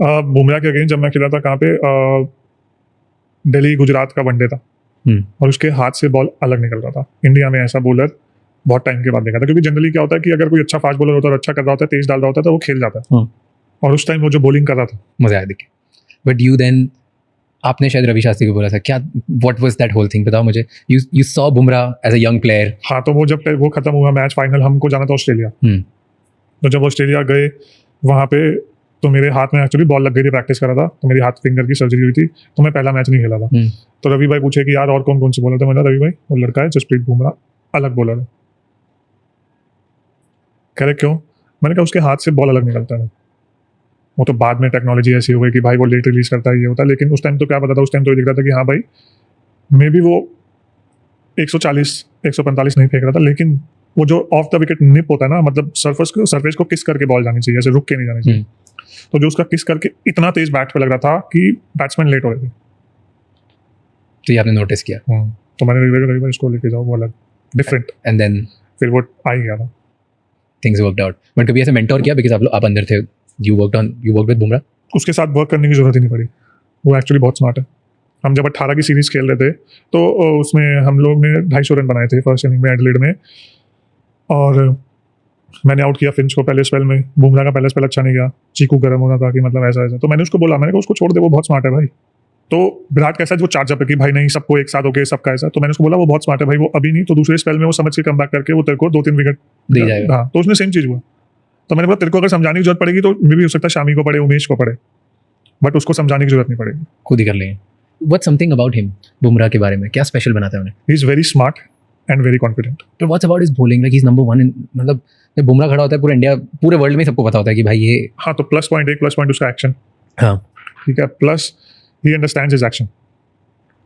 बुमराह के अगेंस्ट जब मैं खेला था कहाँ पे, दिल्ली गुजरात का वनडे था, और उसके हाथ से बॉल अलग निकल रहा था। इंडिया में ऐसा बॉलर बहुत टाइम के बाद देखा था, क्योंकि जनरली क्या होता है कि अगर कोई अच्छा फास्ट बॉलर होता है और अच्छा कर रहा होता है, तेज डाल रहा होता है, तो वो खेल जाता है। और उस टाइम वो जो बॉलिंग कर रहा था, मजा आया देखिए। बट यू देन, आपने शायद रवि शास्त्री को बोला था क्या, what was that whole thing, बताओ मुझे। You saw Bumrah as a young player. हाँ, तो वो जब वो खत्म हुआ मैच फाइनल, हमको जाना था ऑस्ट्रेलिया। तो जब ऑस्ट्रेलिया गए वहाँ पे, तो मेरे हाथ में एक्चुअली बॉल लग गई थी, प्रैक्टिस करा था, तो मेरी हाथ फिंगर की सर्जरी हुई थी, तो मैं पहला मैच नहीं खेला था। तो रवि भाई पूछे कि यार और कौन कौन से बॉलर थे, मैंने रवि भाई वो लड़का है जसप्रीत बुमराह, अलग बॉलर है। कह रहे क्यों? मैंने कहा उसके हाथ से बॉल अलग निकलता है। वो तो बाद में टेक्नोलॉजी ऐसी हो गई कि भाई वो लेट रिलीज करता है, ये होता है, लेकिन उस टाइम तो क्या पता था, उस टाइम तो ये दिख रहा था कि हाँ भाई मे बी वो 140 145 नहीं फेंक रहा था, लेकिन वो जो ऑफ द विकेट निप होता है ना, मतलब सरफेस को किस करके बॉल जानी चाहिए, ऐसे रुक के नहीं जानी चाहिए। तो जो उसका किस करके इतना तेज बैट पे लग रहा था कि बैट्समैन लेट हो रहे थे। तो ये आपने नोटिस किया? तो मैंने रवि इसको लेके जाओ, वो अलग डिफरेंट, एंड देन फिर वो आ ही गया था, थिंग्स वर्कड आउट। बट कभी ऐसे मेंटोर किया, बिकॉज़ आप अंदर थे, यू वर्कड विद बुमराह? उसके साथ वर्क करने की जरूरत ही नहीं पड़ी, वो एक्चुअली बहुत स्मार्ट है। हम जब 18 की सीरीज खेल रहे थे, तो उसमें हम लोग ने 250 रन बनाए थे फर्स्ट इनिंग में एडिलेड में, और मैंने आउट किया फिंच को पहले स्पेल में। बुमराह का पहला स्पेल अच्छा नहीं गया, चीकू गर्म होना था कि मतलब ऐसा ऐसा, तो मैंने उसको बोला, मैंने कहा उसको छोड़ दे, वो बहुत स्मार्ट है भाई। तो विराट कैसा वो चार्जअप है कि भाई नहीं सबको एक साथ होके सबका ऐसा, तो मैंने उसको बोला वो बहुत स्मार्ट है भाई, वो अभी नहीं तो दूसरे स्पेल में वो समझ के कम बैक करके वो तेरे को 2-3 विकेट दे जाएगा। हाँ, तो उसने सेम चीज हुआ। तो मैंने बोला तेरे को अगर समझाने की जरूरत पड़ेगी तो मे भी हो सकता है शामी को पड़े, उमेश को पड़े, बट उसको समझाने की जरूरत नहीं पड़ेगी, खुद ही कर लेंगे। What's something about him, Bumrah के बारे में क्या स्पेशल बनाता है उन्हें? He is very smart and very confident. But what's about his bowling, like he is number 1 इन, मतलब जब बुमराह खड़ा होता है पूरे इंडिया, पूरे वर्ल्ड में सबको पता होता है कि भाई ये। हाँ, तो प्लस पॉइंट उसका एक्शन। हाँ ठीक है, plus he understands his action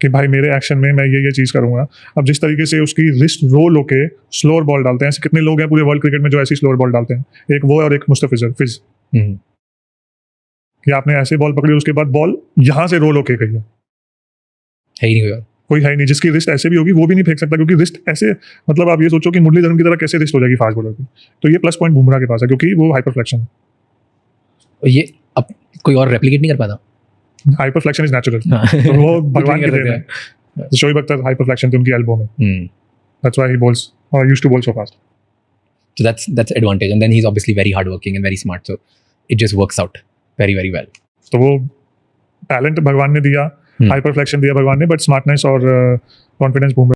कि भाई मेरे एक्शन में मैं ये चीज करूंगा। अब जिस तरीके से उसकी रिस्ट रोल होके स्लोअर बॉल डालते हैं, ऐसे कितने लोग हैं पूरे वर्ल्ड क्रिकेट में जो ऐसी स्लोअर बॉल डालते हैं, एक वो और एक मुस्तफिजर फिज, कि आपने ऐसे बॉल पकड़ी उसके बाद बॉल यहाँ से रोल होके गई है ही नहीं, कोई है नहीं जिसकी रिस्ट ऐसे भी होगी, वो भी नहीं फेंक सकता, क्योंकि रिस्ट ऐसे, मतलब आप ये सोचो कि मुरलीधरन की तरह कैसे रिस्ट हो जाएगी फास्ट बॉलर की। तो ये प्लस पॉइंट बुमराह के पास है, क्योंकि वो हाइपरफ्लेक्शन है। ये अब कोई और रेप्लिकेट नहीं कर पाता। हाइपरफ्लेक्शन इज नेचुरल, तो वो भगवान की देन है। शोएब अख्तर हाइपरफ्लेक्शन थी उनकी एल्बो में, दैट्स व्हाई ही बॉल्स और used to bowl so fast. So that's advantage, and then he's obviously very hardworking and very smart, so it just works out very well. तो वो टैलेंट भगवान ने दिया, हाइपरफ्लेक्शन दिया भगवान ने, बट स्मार्टनेस और कॉन्फिडेंस बुमराह